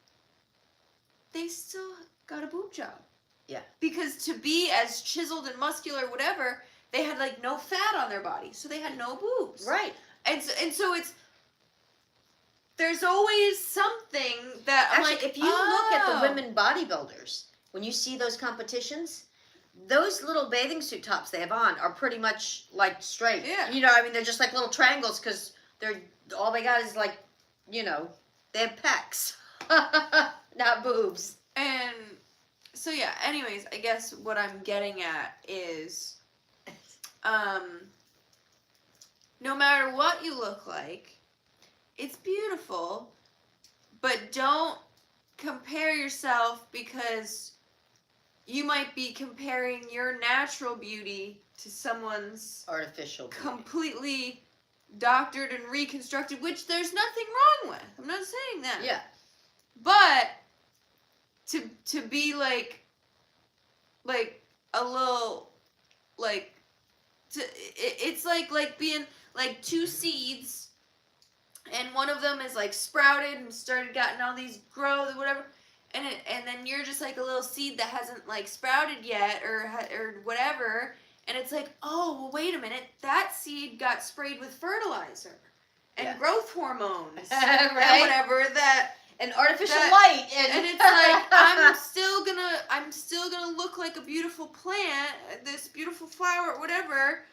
they still got a boob job. Yeah. Because to be as chiseled and muscular whatever, they had no fat on their body, so they had no boobs. Right. And so there's always something that actually, if you look at the women bodybuilders, when you see those competitions, those little bathing suit tops they have on are pretty much straight. Yeah. They're just like little triangles because all they got is they have pecs, not boobs. And so yeah. Anyways, I guess what I'm getting at is. No matter what you look like, it's beautiful, but don't compare yourself because you might be comparing your natural beauty to someone's artificial beauty. Completely doctored and reconstructed, which there's nothing wrong with. I'm not saying that. Yeah. But to be a little it's like being two seeds and one of them is sprouted and gotten all these growth or whatever and then you're just a little seed that hasn't sprouted yet or whatever and it's oh well, wait a minute, that seed got sprayed with fertilizer and growth hormones right? And whatever that and artificial light and it's I'm still gonna look like a beautiful plant, this beautiful flower, whatever,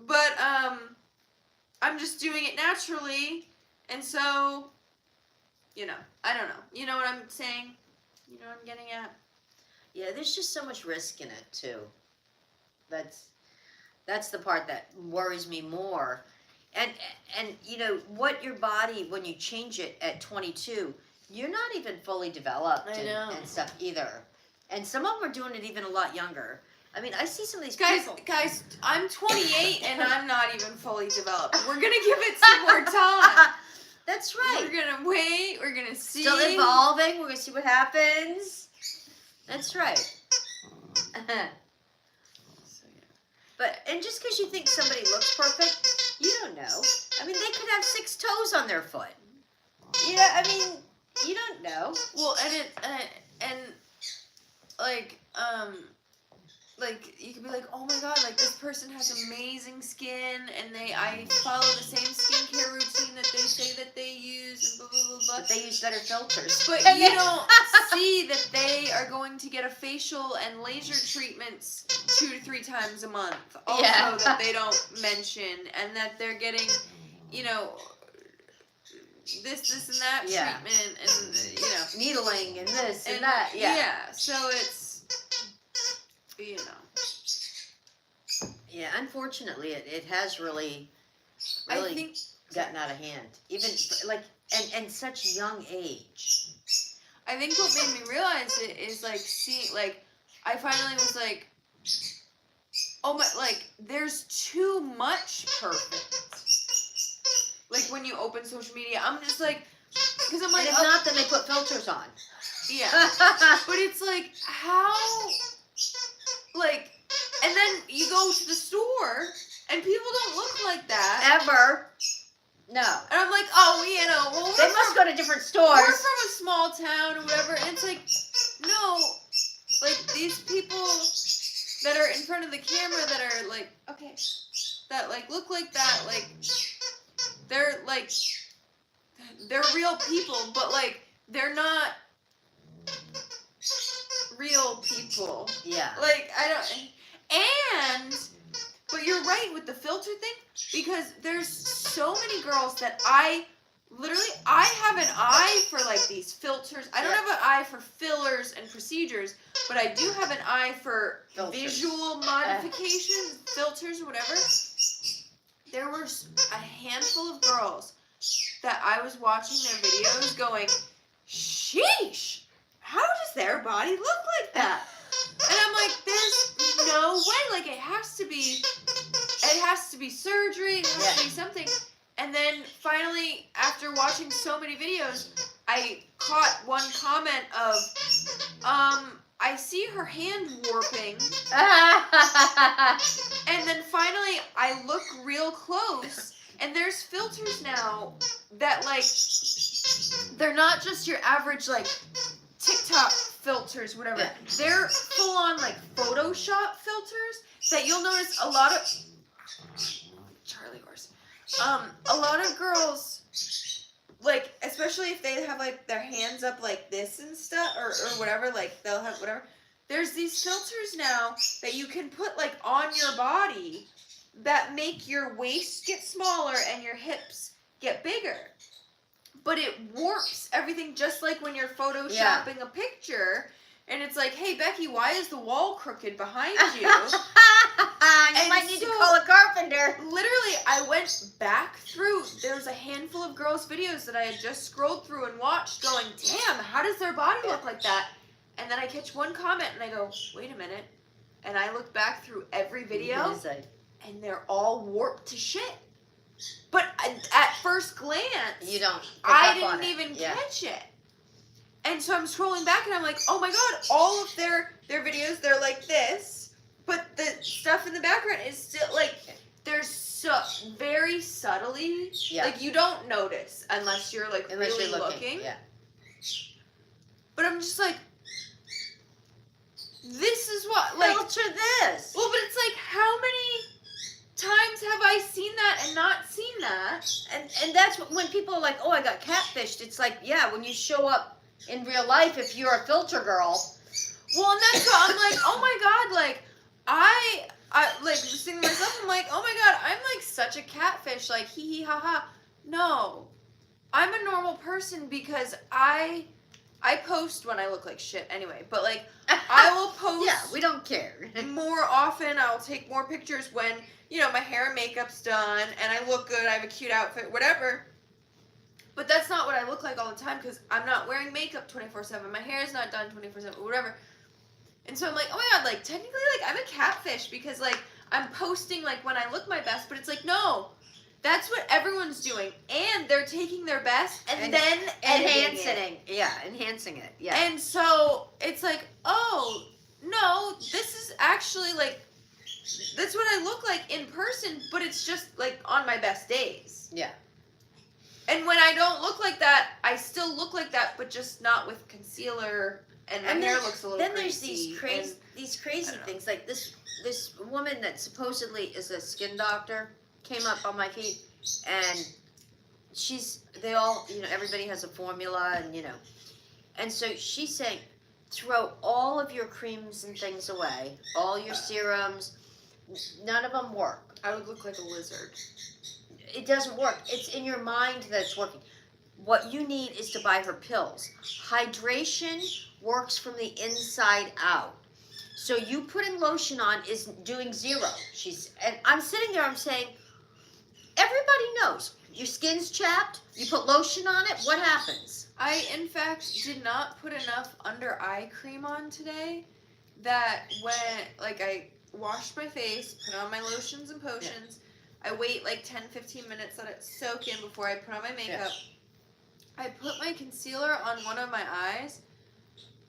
but I'm just doing it naturally, and so I don't know. You know what I'm saying? You know what I'm getting at? Yeah, there's just so much risk in it too. That's the part that worries me more. And what your body, when you change it at 22, you're not even fully developed and stuff either. And some of them are doing it even a lot younger. I mean, I see some of these people. Guys, I'm 28 and I'm not even fully developed. We're gonna give it some more time. That's right. We're gonna wait. We're gonna see. Still evolving. We're gonna see what happens. That's right. So, yeah. But and just because you think somebody looks perfect, you don't know. I mean, they could have 6 toes on their foot. Yeah, I mean, you don't know. Well, and like you could be like, oh my god, like this person has amazing skin, and I follow the same skincare routine that they say that they use, and blah blah blah blah. But they use better filters. But you don't see that they are going to get a facial and laser treatments 2 to 3 times a month. Also, Yeah. that they don't mention, and that they're getting, you know, this and that Yeah. treatment, and you know, Needling and this and that. Yeah. So it's, you know. Yeah, unfortunately, it has really I think gotten out of hand. Even like and such young age. I think what made me realize it is like seeing, like, I finally was like, oh my, like, there's too much perfect. Like when you open social media, I'm just like, because I'm like, And if not, then they put filters on. yeah, but it's like how, like, and then you go to the store and people don't look like that Ever. No. and I'm like, oh, you know, well, They must go to different stores. we're from a small town or whatever, and it's like, no, like these people that are in front of the camera that are like, okay, that like look like that, like they're real people, but like they're not real people. Yeah. Like I don't, but you're right with the filter thing, because there's so many girls that I have an eye for like these filters. I don't have an eye for fillers and procedures, but I do have an eye for Filters. visual modifications, filters or whatever. There were a handful of girls that I was watching their videos going, sheesh, how does their body look like that? And I'm like, there's no way. Like, it has to be surgery. It has to be something. And then finally, after watching so many videos, I caught one comment of, I see her hand warping. And then finally, I look real close, and there's filters now that, like, they're not just your average, like, TikTok filters, whatever. Yeah. They're full-on, like, Photoshop filters that you'll notice a lot of... Charlie horse. A lot of girls, like, especially if they have, like, their hands up like this and stuff, or whatever, like, they'll have whatever. There's these filters now that you can put, like, on your body that make your waist get smaller and your hips get bigger. But it warps everything, just like when you're photoshopping a picture, and it's like, hey, Becky, why is the wall crooked behind you? You might need to call a carpenter. Literally, I went back through. There was a handful of girls' videos that I had just scrolled through and watched, going, damn, how does their body look like that? And then I catch one comment, and I go, wait a minute. And I look back through every video, and they're all warped to shit. But at first glance, You don't. I didn't even catch it. And so I'm scrolling back, and I'm like, oh my god, all of their videos, they're like this, but the stuff in the background is still, like, they're so very subtly, like, you don't notice unless you're, like, really you're looking. Yeah. But I'm just like, this is what, like, Filter this. well, but it's like, how many times have I seen that and not seen that? And that's when people are like, oh, I got catfished. It's like, yeah, when you show up in real life, if you're a filter girl. Well, and that's what I'm like, oh my god, like, I like, just thinking to myself, I'm like, oh my god, I'm like such a catfish, like, hee hee ha ha. No, I'm a normal person because I post when I look like shit anyway, but like, I will post. Yeah, we don't care. More often. I'll take more pictures when, you know, my hair and makeup's done and I look good, I have a cute outfit, whatever. But that's not what I look like all the time because I'm not wearing makeup 24/7. My hair is not done 24/7, whatever. And so I'm like, oh my god, like technically like I'm a catfish because like I'm posting like when I look my best, but it's like no. That's what everyone's doing. And they're taking their best and then enhancing it. Yeah, enhancing it. Yeah. And so it's like, oh no, this is actually like that's what I look like in person, but it's just like on my best days. Yeah. And when I don't look like that, I still look like that, but just not with concealer, and my hair looks a little. Then there's greasy, these crazy things like this woman that supposedly is a skin doctor came up on my feed, and they all, you know, everybody has a formula, and you know, and so she's saying throw all of your creams and things away, all your serums, none of them work. I would look like a lizard. It doesn't work. It's in your mind that it's working. What you need is to buy her pills. Hydration works from the inside out. So you putting lotion on is doing zero. And I'm sitting there, I'm saying, everybody knows. Your skin's chapped, you put lotion on it, what happens? I, in fact, did not put enough under eye cream on today that when, like, I washed my face, put on my lotions and potions, I wait like 10-15 minutes, let it soak in before I put on my makeup. I put my concealer on one of my eyes,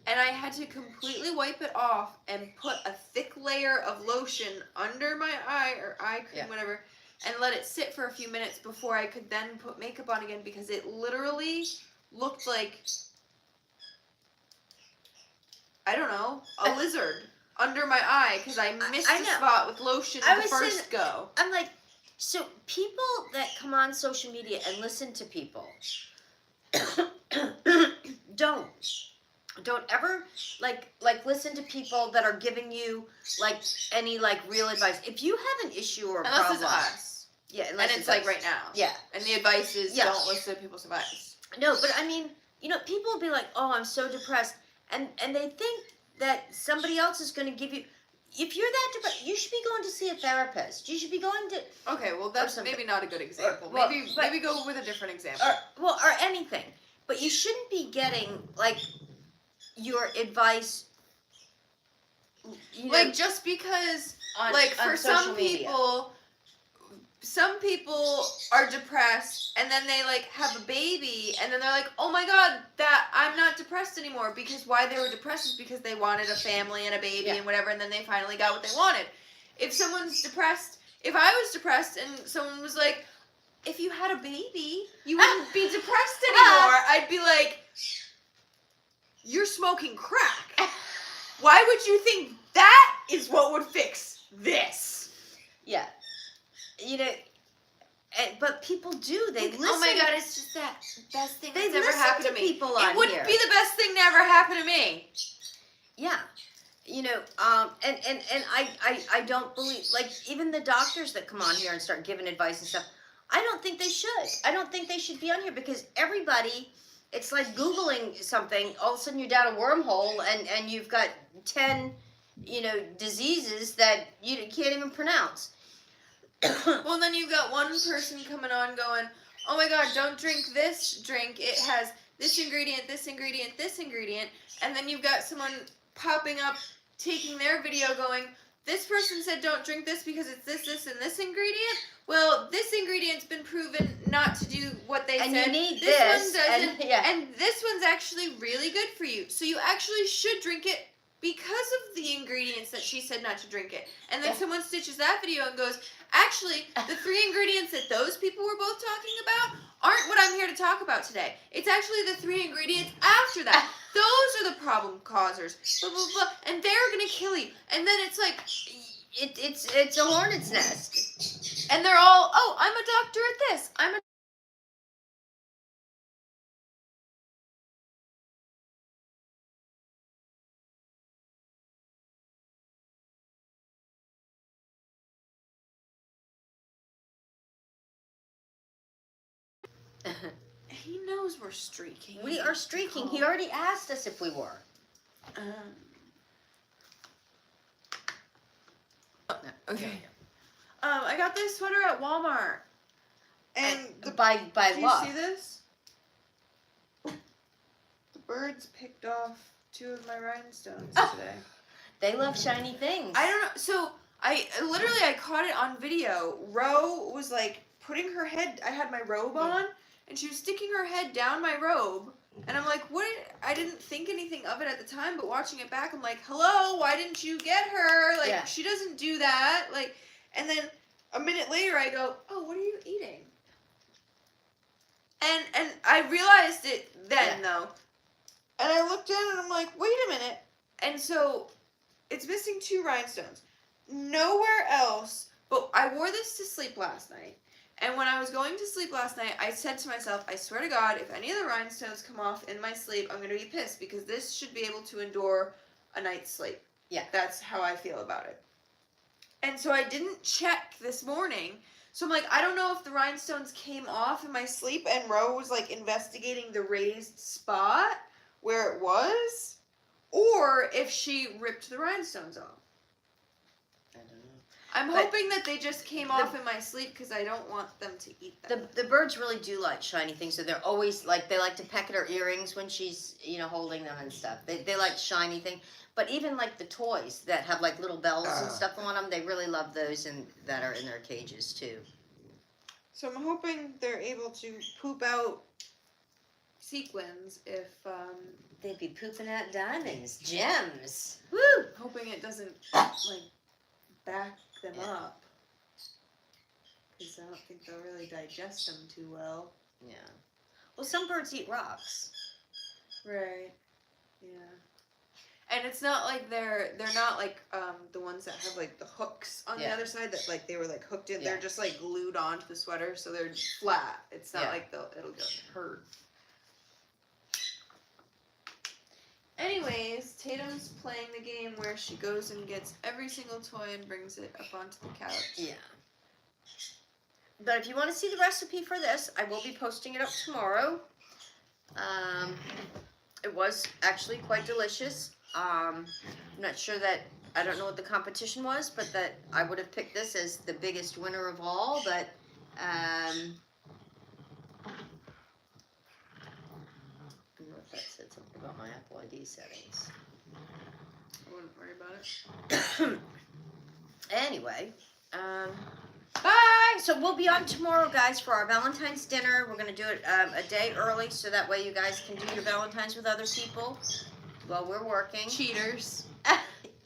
and I had to completely wipe it off and put a thick layer of lotion under my eye, or eye cream, whatever, and let it sit for a few minutes before I could then put makeup on again, because it literally looked like, I don't know, a lizard under my eye, because I missed the spot with lotion the first go. I'm like, so people that come on social media and listen to people, don't ever like listen to people that are giving you like any like real advice. If you have an issue or a problem, it's us. Yeah, and it's like right now. Yeah. And the advice is don't listen to people's advice. No, but I mean, you know, people will be like, oh, I'm so depressed, and they think that somebody else is going to give you. If you're that depressed, you should be going to see a therapist. You should be going to. Okay, well that's maybe not a good example. Maybe go with a different example. Or anything, but you shouldn't be getting like your advice. You know, like just because, for some people. Some people are depressed and then they like have a baby and then they're like, oh my god, that I'm not depressed anymore, because why they were depressed is because they wanted a family and a baby and whatever, and then they finally got what they wanted. If someone's depressed, if I was depressed and someone was like, if you had a baby, you wouldn't be depressed anymore, I'd be like, you're smoking crack. Why would you think that is what would fix this? Yeah. You know, but people do. They listen. Oh my god, it's just that best thing that's ever listen happened to to me. people on It wouldn't here. be the best thing to ever happen to me. Yeah. You know, and I don't believe, like, even the doctors that come on here and start giving advice and stuff, I don't think they should. I don't think they should be on here, because everybody, it's like Googling something, all of a sudden you're down a wormhole and you've got 10, you know, diseases that you can't even pronounce. Well, then you've got one person coming on going, oh my god, don't drink this drink. It has this ingredient, this ingredient, this ingredient. And then you've got someone popping up, taking their video going, this person said don't drink this because it's this, this, and this ingredient. Well, this ingredient's been proven not to do what they said. And you need this this. one doesn't. And this one's actually really good for you. So you actually should drink it because of the ingredients that she said not to drink it. And then someone stitches that video and goes, actually, the 3 ingredients that those people were both talking about aren't what I'm here to talk about today. It's actually the 3 ingredients after that. Those are the problem causers. Blah, blah, blah. And they're going to kill you. And then it's like, it's a hornet's nest. and they're all, oh, I'm a doctor at this. I'm a He knows we're streaking. We are streaking. He already asked us if we were. Okay. I got this sweater at Walmart. And by do what? you see this? The birds picked off 2 of my rhinestones today. They love shiny things. I don't know. So I caught it on video. Ro was like putting her head. I had my robe on, and she was sticking her head down my robe. And I'm like, what? I didn't think anything of it at the time, but watching it back, I'm like, hello, why didn't you get her? Like, Yeah. she doesn't do that. Like, and then a minute later, I go, oh, what are you eating? And I realized it then, though. And I looked down and I'm like, wait a minute. And so it's missing 2 rhinestones. Nowhere else, but I wore this to sleep last night. And when I was going to sleep last night, I said to myself, I swear to God, if any of the rhinestones come off in my sleep, I'm going to be pissed because this should be able to endure a night's sleep. Yeah. That's how I feel about it. And so I didn't check this morning. So I'm like, I don't know if the rhinestones came off in my sleep and Ro was like investigating the raised spot where it was, or if she ripped the rhinestones off. I don't know. I'm But hoping that they just came off in my sleep because I don't want them to eat them. The birds really do like shiny things, so they're always like, they like to peck at her earrings when she's, you know, holding them and stuff. They like shiny things. But even like the toys that have like little bells and stuff on them, they really love those and that are in their cages too. So I'm hoping they're able to poop out sequins if They'd be pooping out diamonds, gems. Woo! hoping it doesn't like back them up. Because I don't think they'll really digest them too well. Yeah. Well, some birds eat rocks. Right. Yeah. And it's not like they're not like the ones that have like the hooks on the other side that like they were like hooked in. They're just like glued onto the sweater, so they're flat. It's not like it'll get hurt. Anyways, Tatum's playing the game where she goes and gets every single toy and brings it up onto the couch. Yeah. But if you want to see the recipe for this, I will be posting it up tomorrow. It was actually quite delicious. I'm not sure that, I don't know what the competition was, but that I would have picked this as the biggest winner of all, but I don't know if that said something about my Apple ID settings. I wouldn't worry about it. Anyway, Bye! so we'll be on tomorrow, guys, for our Valentine's dinner. We're going to do it a day early, so that way you guys can do your Valentine's with other people while we're working. Cheaters.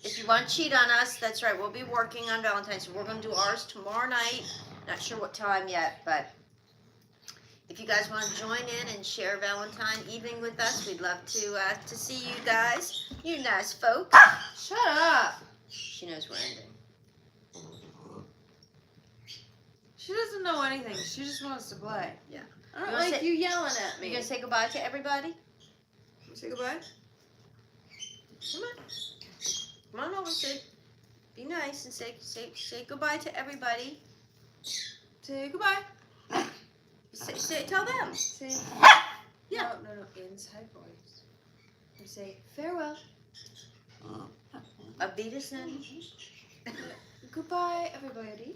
If you want to cheat on us, that's right. We'll be working on Valentine's. So we're going to do ours tomorrow night. Not sure what time yet, but if you guys want to join in and share Valentine evening with us, we'd love to see you guys. You nice folk. Shut up. She knows we're ending. She doesn't know anything. She just wants to play. Yeah. I don't You wanna like say- you yelling at me. You gonna say goodbye to everybody? Say goodbye? Come on. Come on over, say. Be nice and say goodbye to everybody. Say goodbye. Tell them. Say Yeah. No, inside voice. You say farewell. Auf Wiedersehen. Goodbye, everybody.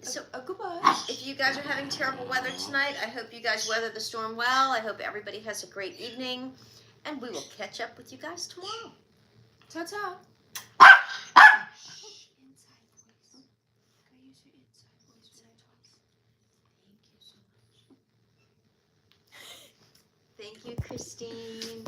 So, Goodbye. if you guys are having terrible weather tonight, I hope you guys weather the storm well. I hope everybody has a great evening. And we will catch up with you guys tomorrow. Ta-ta. Inside voice. Can I use your inside voice when I talk? Thank you so much. Thank you, Christine.